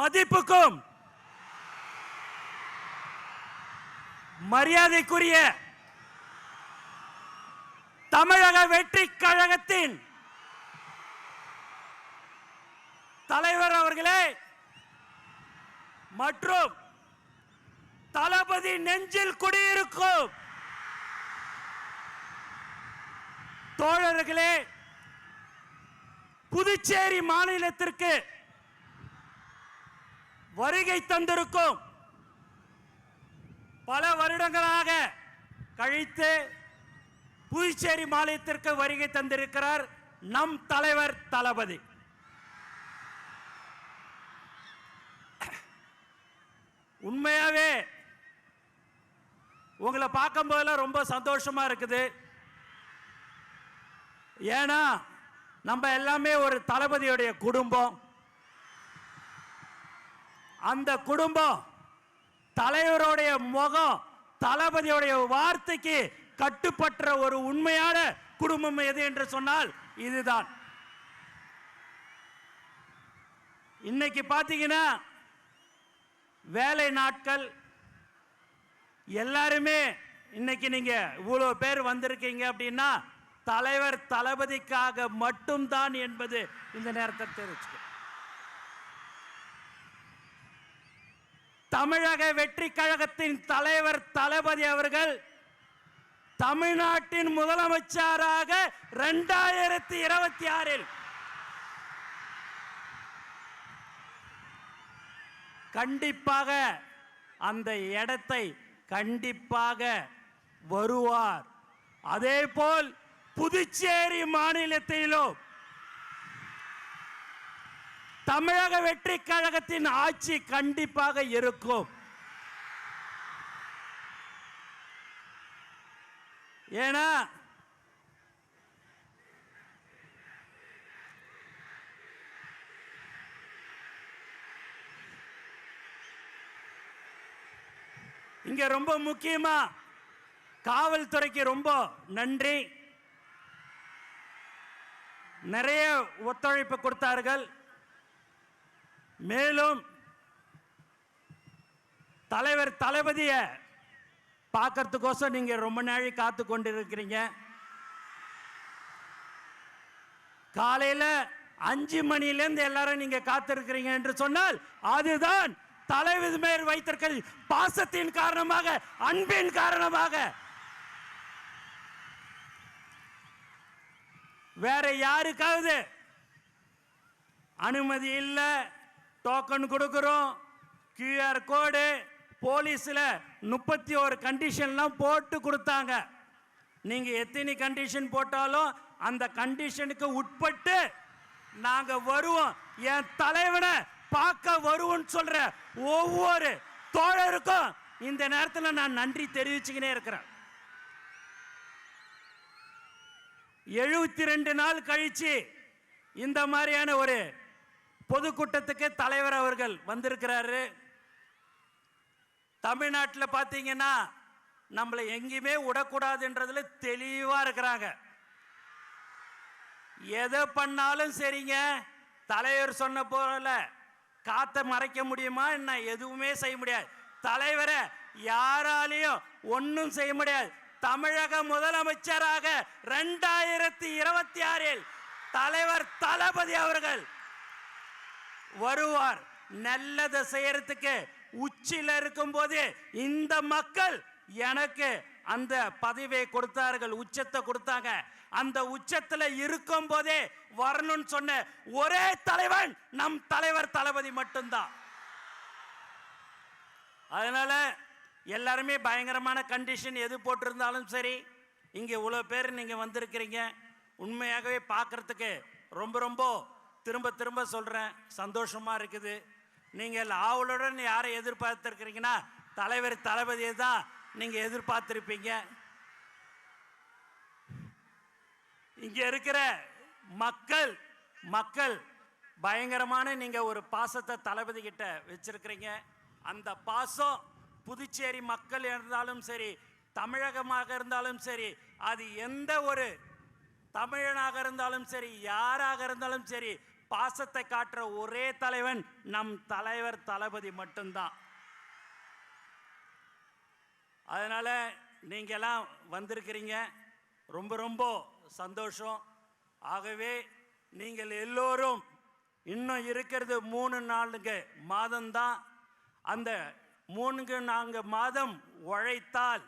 மதிப்புக்கும் மரியாதைக்குரிய தமிழக வெற்றி கழகத்தின் தலைவர் அவர்களே மற்றும் தளபதி நெஞ்சில் குடியிருக்கும் தோழர்களே, புதுச்சேரி மாநிலத்திற்கு வருகை தந்திருக்கும் பல வருடங்களாக கழித்து புதுச்சேரி மாநிலத்திற்கு வருகை தந்திருக்கிறார் நம் தலைவர் தளபதி. உண்மையாவே உங்களை பார்க்கும் போதெல்லாம் ரொம்ப சந்தோஷமா இருக்குது. ஏன்னா நம்ம எல்லாமே ஒரு தளபதியுடைய குடும்பம். அந்த குடும்பம் தலைவருடைய முகம் தளபதியுடைய வார்த்தைக்கு கட்டுப்பட்ட ஒரு உண்மையான குடும்பம் எது என்று சொன்னால் இதுதான். இன்னைக்கு பாத்தீங்கன்னா வேலை நாட்கள் எல்லாருமே இன்னைக்கு நீங்க இவ்வளவு பேர் வந்திருக்கீங்க அப்படின்னா தலைவர் தளபதிக்காக மட்டும்தான் என்பது இந்த நேரத்தை தெரிவிச்சுக்க. தமிழக வெற்றி கழகத்தின் தலைவர் தளபதி அவர்கள் தமிழ்நாட்டின் முதலமைச்சராக 2026 கண்டிப்பாக அந்த இடத்தை கண்டிப்பாக வருவார். அதே போல் புதுச்சேரி மாநிலத்திலும் தமிழக வெற்றி கழகத்தின் ஆட்சி கண்டிப்பாக இருக்கும். ஏன்னா இங்க ரொம்ப முக்கியமா காவல்துறைக்கு ரொம்ப நன்றி. நிறைய ஒத்துழைப்பு கொடுத்தார்கள். மேலும் தலைவர் தளபதியை பார்க்கறதுக்கோசம் நீங்க ரொம்ப நாளை காத்து கொண்டிருக்கிறீங்க. காலையில 5 மணியிலிருந்து எல்லாரும் நீங்க காத்திருக்கிறீங்க என்று சொன்னால் அதுதான் தலைவர் மேல் வைத்திருக்கிற பாசத்தின் காரணமாக, அன்பின் காரணமாக. வேற யாருக்காவது அனுமதி இல்லை, டோக்கன் கொடுக்கிறோம், QR கோடு, போலீஸ்ல 31 கண்டிஷன்லாம் போட்டு கொடுத்தாங்க. நீங்க எத்தனை கண்டிஷன் போட்டாலும் அந்த கண்டிஷனுக்கு உட்பட்டு நாங்க வருவோம். என் தலைவனை பார்க்க வருவோம் சொல்ற ஒவ்வொரு தோழருக்கும் இந்த நேரத்தில் நான் நன்றி தெரிவிச்சுக்கினே இருக்கிறேன். 72 நாள் கழிச்சு இந்த மாதிரியான ஒரு பொதுக்கூட்டத்துக்கு தலைவர் அவர்கள் வந்திருக்கிறாரு. தமிழ்நாட்டில் பார்த்தீங்கன்னா நம்மளை எங்கேயுமே விடக்கூடாதுன்றதுல தெளிவா இருக்கிறாங்க. எதை பண்ணாலும் சரிங்க, தலைவர் சொன்ன போல காத்த மறைக்க முடியுமா என்ன? எதுவுமே செய்ய முடியாது. தலைவரை யாராலையும் ஒன்றும் செய்ய முடியாது. தமிழக முதலமைச்சராக 2026 தலைவர் தளபதி அவர்கள் வருவார். நல்லதை செய்யறதுக்கு உச்சியில் இருக்கும் போது இந்த மக்கள் எனக்கு அந்த பதவியை கொடுத்தார்கள், உச்சத்தை கொடுத்தாங்க. அந்த உச்சத்தில் இருக்கும் போதே வரணும்னு சொன்ன ஒரே தலைவன் நம் தலைவர் தளபதி மட்டும்தான். அதனால எல்லாருமே பயங்கரமான கண்டிஷன் எது போட்டிருந்தாலும் சரி, இங்கே இவ்வளோ பேர் நீங்கள் வந்திருக்கிறீங்க. உண்மையாகவே பார்க்கறதுக்கு ரொம்ப ரொம்ப திரும்ப திரும்ப சொல்கிறேன், சந்தோஷமாக இருக்குது. நீங்கள் ஆவலுடன் யாரை எதிர்பார்த்துருக்கிறீங்கன்னா தலைவர் தளபதியை தான் நீங்கள் எதிர்பார்த்துருப்பீங்க. இங்கே இருக்கிற மக்கள் பயங்கரமான நீங்கள் ஒரு பாசத்தை தளபதி கிட்ட வச்சிருக்கிறீங்க. அந்த பாசம் புதுச்சேரி மக்கள் இருந்தாலும் சரி, தமிழகமாக இருந்தாலும் சரி, அது எந்த ஒரு தமிழனாக இருந்தாலும் சரி, யாராக இருந்தாலும் சரி, பாசத்தை காட்டுற ஒரே தலைவன் நம் தலைவர் தளபதி மட்டும்தான். அதனால நீங்கெல்லாம் வந்திருக்கிறீங்க, ரொம்ப ரொம்ப சந்தோஷம். ஆகவே நீங்கள் எல்லோரும் இன்னும் இருக்கிறது 3-4 மாதம்தான். அந்த 3-4 மாதம் உழைத்தால்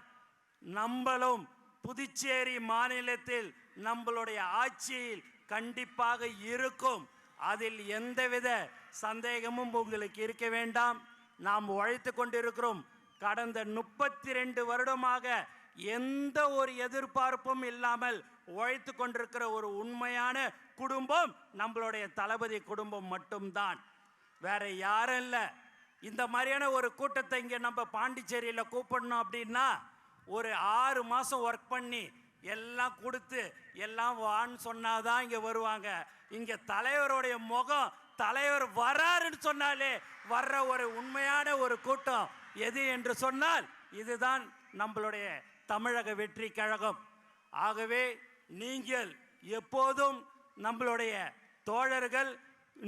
நம்மளும் புதுச்சேரி மாநிலத்தில் நம்மளுடைய ஆட்சியில் கண்டிப்பாக இருக்கும். அதில் எந்தவித சந்தேகமும் உங்களுக்கு இருக்க வேண்டாம். நாம் உழைத்து கொண்டிருக்கிறோம். கடந்த 32 வருடமாக எந்த ஒரு எதிர்பார்ப்பும் இல்லாமல் உழைத்து கொண்டிருக்கிற ஒரு உண்மையான குடும்பம் நம்மளுடைய தளபதி குடும்பம் மட்டும்தான், வேற யாரும் இல்லை. இந்த மாதிரியான ஒரு கூட்டத்தை இங்கே நம்ம பாண்டிச்சேரியில் கூப்பிடணும் அப்படின்னா ஒரு 6 மாதம் ஒர்க் பண்ணி எல்லாம் கொடுத்து எல்லாம் வான்னு சொன்னாதான் இங்கே வருவாங்க. இங்கே தலைவருடைய முகம், தலைவர் வராருன்னு சொன்னாலே வர்ற ஒரு உண்மையான ஒரு கூட்டம் எது என்று சொன்னால் இதுதான் நம்மளுடைய தமிழக வெற்றி கழகம். ஆகவே நீங்கள் எப்போதும் நம்மளுடைய தோழர்கள்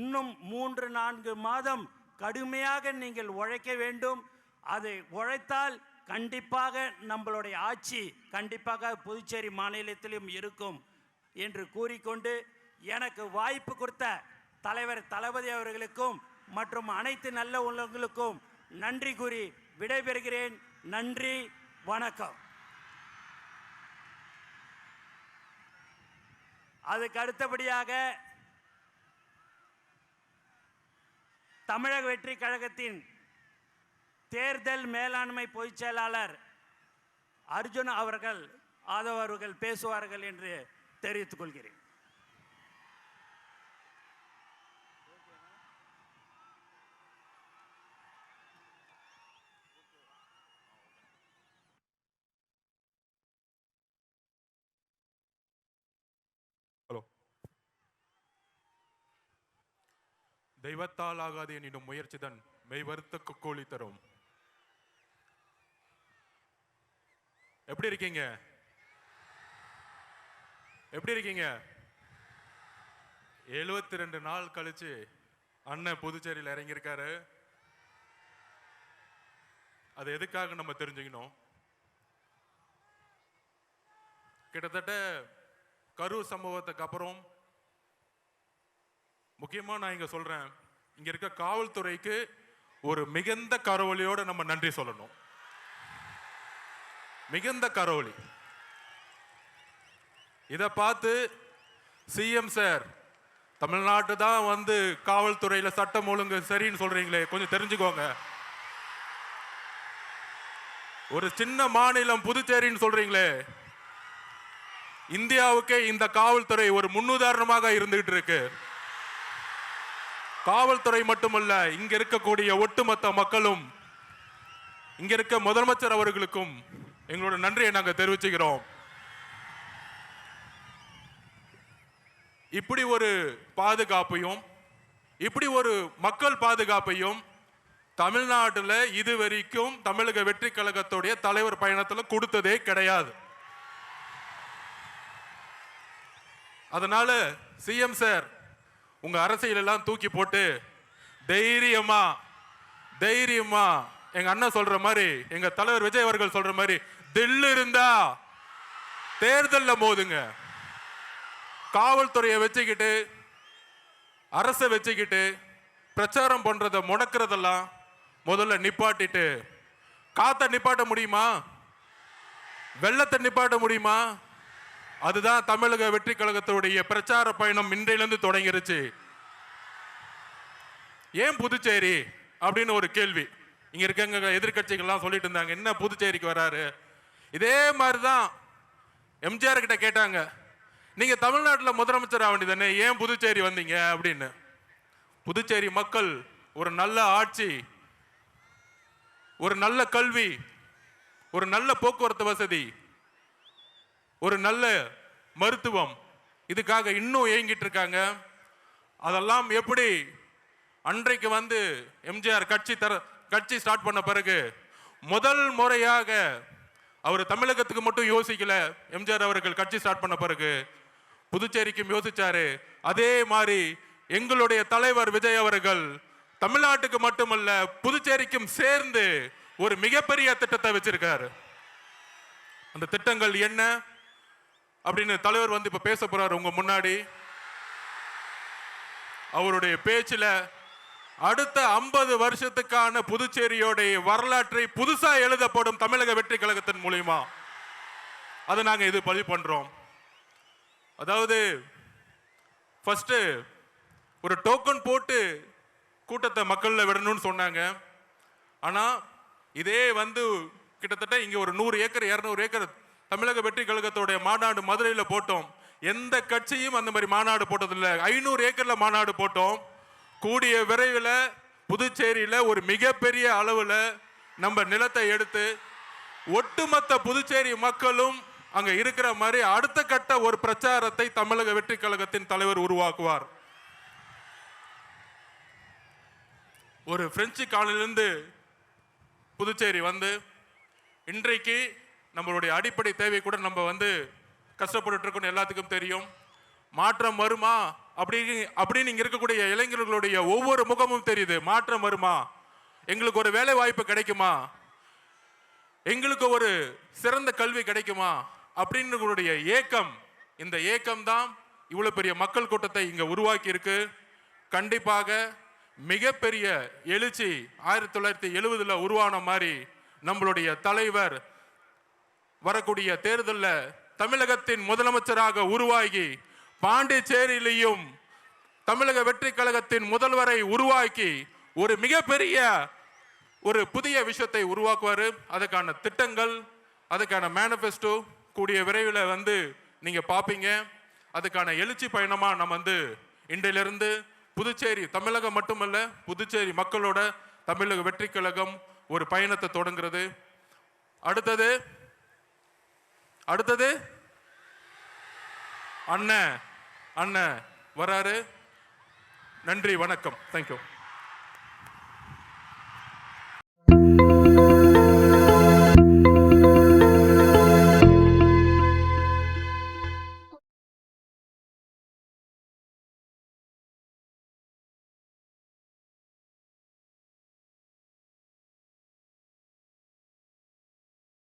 இன்னும் 3-4 மாதம் கடுமையாக நீங்கள் உழைக்க வேண்டும். அதை உழைத்தால் கண்டிப்பாக நம்மளுடைய ஆட்சி கண்டிப்பாக புதுச்சேரி மாநிலத்திலும் இருக்கும் என்று கூறிக்கொண்டு எனக்கு வாய்ப்பு கொடுத்த தலைவர் தளபதி அவர்களுக்கும் மற்றும் அனைத்து நல்ல உள்ளவங்களுக்கும் நன்றி கூறி விடைபெறுகிறேன். நன்றி, வணக்கம். அதுக்கு அடுத்தபடியாக தமிழக வெற்றி கழகத்தின் தேர்தல் மேலாண்மை பொதுச் செயலாளர் அர்ஜுன் அவர்கள் ஆதவ் அவர்கள் பேசுவார்கள் என்று தெரிவித்துக் கொள்கிறேன். ஹலோ. தெய்வத்தால் ஆகாது எனினும் முயற்சிதான் மெய்வருத்த கூலி தரும். எப்படி இருக்கீங்க? எப்படி இருக்கீங்க? 72 நாள் கழிச்சு அண்ணன் புதுச்சேரியில் இறங்கியிருக்காரு. அது எதுக்காக நம்ம தெரிஞ்சுக்கணும். கிட்டத்தட்ட கரூர் சம்பவத்துக்கு அப்புறம் முக்கியமா நான் இங்க சொல்றேன், இங்க இருக்க காவல்துறைக்கு ஒரு மிகுந்த கரவொலியோட நம்ம நன்றி சொல்லணும். மிகுந்த கரவொலி. இதை பார்த்து சிஎம் சார் தமிழ்நாட்டு தான் வந்து காவல்துறையில சட்டம் ஒழுங்கு சரின்னு சொல்றீங்களே, கொஞ்சம் தெரிஞ்சுக்கோங்க. ஒரு சின்ன மாநிலம் புதுச்சேரின்னு சொல்றீங்களே, இந்தியாவுக்கே இந்த காவல்துறை ஒரு முன்னுதாரணமாக இருந்துகிட்டு இருக்கு. காவல்துறை மட்டுமல்ல, இங்க இருக்கக்கூடிய ஒட்டுமொத்த மக்களும், இங்க இருக்க முதலமைச்சர் அவர்களுக்கும் எங்களோட நன்றியை நாங்க தெரிவிச்சுக்கிறோம். இப்படி ஒரு பாதுகாப்பையும் இப்படி ஒரு மக்கள் பாதுகாப்பையும் தமிழ்நாட்டில் இதுவரைக்கும் தமிழக வெற்றி கழகத்துடைய தலைவர் பயணத்தில் கொடுத்ததே கிடையாது. அதனால சிஎம் சார் உங்க அரசியல் எல்லாம் தூக்கி போட்டு தைரியமா தைரியமா எங்க அண்ணன் சொல்ற மாதிரி, எங்க தலைவர் விஜய் அவர்கள் சொல்ற மாதிரி, தில்லு இருந்தா தேர்தலில் மோதுங்க. காவல்துறையை வச்சுக்கிட்டு அரசை வச்சுக்கிட்டு பிரச்சாரம் பண்றத முடக்கிறதெல்லாம் முதல்ல நிப்பாட்டிட்டு, காத்த நிப்பாட்ட முடியுமா? வெள்ளத்தை நிப்பாட்ட முடியுமா? அதுதான் தமிழக வெற்றி கழகத்துடைய பிரச்சார பயணம் இன்றையிலிருந்து தொடங்கிருச்சு. ஏன் புதுச்சேரி அப்படின்னு ஒரு கேள்வி இங்க இருக்க எதிர்கட்சிகள்லாம் சொல்லிட்டு இருந்தாங்க, என்ன புதுச்சேரிக்கு வராரு? இதே மாதிரிதான் எம்ஜிஆர் கிட்ட கேட்டாங்க, நீங்க தமிழ்நாட்டில் முதலமைச்சர் ஆக வேண்டியதானே, ஏன் புதுச்சேரி வந்தீங்க அப்படின்னு. புதுச்சேரி மக்கள் ஒரு நல்ல ஆட்சி, ஒரு நல்ல கல்வி, ஒரு நல்ல போக்குவரத்து வசதி, ஒரு நல்ல மருத்துவம், இதுக்காக இன்னும் ஏங்கிட்டு இருக்காங்க. அதெல்லாம் எப்படி அன்றைக்கு வந்து எம்ஜிஆர் கட்சி ஸ்டார்ட் பண்ண பிறகு முதல் முறையாக அவர் தமிழகத்துக்கு மட்டும் யோசிக்கல. எம்ஜிஆர் அவர்கள் கட்சி ஸ்டார்ட் பண்ண பிறகு புதுச்சேரிக்கும் யோசிச்சாரு. அதே மாதிரி எங்களுடைய தலைவர் விஜய் அவர்கள் தமிழ்நாட்டுக்கு மட்டுமல்ல புதுச்சேரிக்கும் சேர்ந்து ஒரு மிகப்பெரிய திட்டத்தை வச்சிருக்காரு. அந்த திட்டங்கள் என்ன அப்படின்னு தலைவர் வந்து இப்ப பேச போறாரு உங்க முன்னாடி. அவருடைய பேச்சில் அடுத்த 50 வருஷத்துக்கான புதுச்சேரியோடைய வரலாற்றை புதுசா எழுதப்படும் தமிழக வெற்றி கழகத்தின் மூலியமா அதை நாங்க இது பதிவு பண்றோம். அதாவது ஃபர்ஸ்ட் ஒரு டோக்கன் போட்டு கூட்டத்தை மக்கள்ல விடணும்னு சொன்னாங்க. ஆனா இதே வந்து கிட்டத்தட்ட இங்க ஒரு 100 ஏக்கர் 200 ஏக்கர் தமிழக வெற்றி கழகத்தோடைய மாநாடு மதுரையில போட்டோம். எந்த கட்சியும் அந்த மாதிரி மாநாடு போட்டதில்லை. 500 ஏக்கர்ல மாநாடு போட்டோம். கூடிய விரைவில் புதுச்சேரியில ஒரு மிகப்பெரிய அளவுல நம்ம நிலத்தை எடுத்து ஒட்டுமொத்த புதுச்சேரி மக்களும் அங்க இருக்கிற மாதிரி அடுத்த கட்ட ஒரு பிரச்சாரத்தை தமிழக வெற்றி கழகத்தின் தலைவர் உருவாக்குவார். ஒரு பிரெஞ்சு காலனிலிருந்து புதுச்சேரி வந்து இன்றைக்கு நம்மளுடைய அடிப்படை தேவை கூட நம்ம வந்து கஷ்டப்பட்டு இருக்கோம். எல்லாத்துக்கும் தெரியும். மாற்றம் வருமா அப்படின்னு இங்க இருக்கக்கூடிய இளைஞர்களுடைய ஒவ்வொரு முகமும் தெரியுது. மாற்றம் வருமா, எங்களுக்கு ஒரு வேலை வாய்ப்பு கிடைக்குமா, எங்களுக்கு ஒரு சிறந்த கல்வி கிடைக்குமா அப்படின்னு ஏக்கம். இந்த ஏக்கம் தான் இவ்வளவு பெரிய மக்கள் கூட்டத்தை இங்க உருவாக்கி இருக்கு. கண்டிப்பாக மிகப்பெரிய எழுச்சி 1970 உருவான மாதிரி நம்மளுடைய தலைவர் வரக்கூடிய தேர்தலில் தமிழகத்தின் முதலமைச்சராக உருவாகி பாண்டிச்சேரியிலையும் தமிழக வெற்றி கழகத்தின் முதல்வரை உருவாக்கி ஒரு மிகப்பெரிய ஒரு புதிய விஷயத்தை உருவாக்குவார். அதுக்கான திட்டங்கள், அதுக்கான மேனிஃபெஸ்டோ கூடிய விரைவில் வந்து நீங்க பார்ப்பீங்க. அதுக்கான எழுச்சி பயணமா நம்ம வந்து இன்றையிலிருந்து புதுச்சேரி, தமிழகம் மட்டுமல்ல புதுச்சேரி மக்களோட தமிழக வெற்றி கழகம் ஒரு பயணத்தை தொடங்குறது. அடுத்தது அண்ணன் வராரு. நன்றி, வணக்கம், தேங்க்யூ.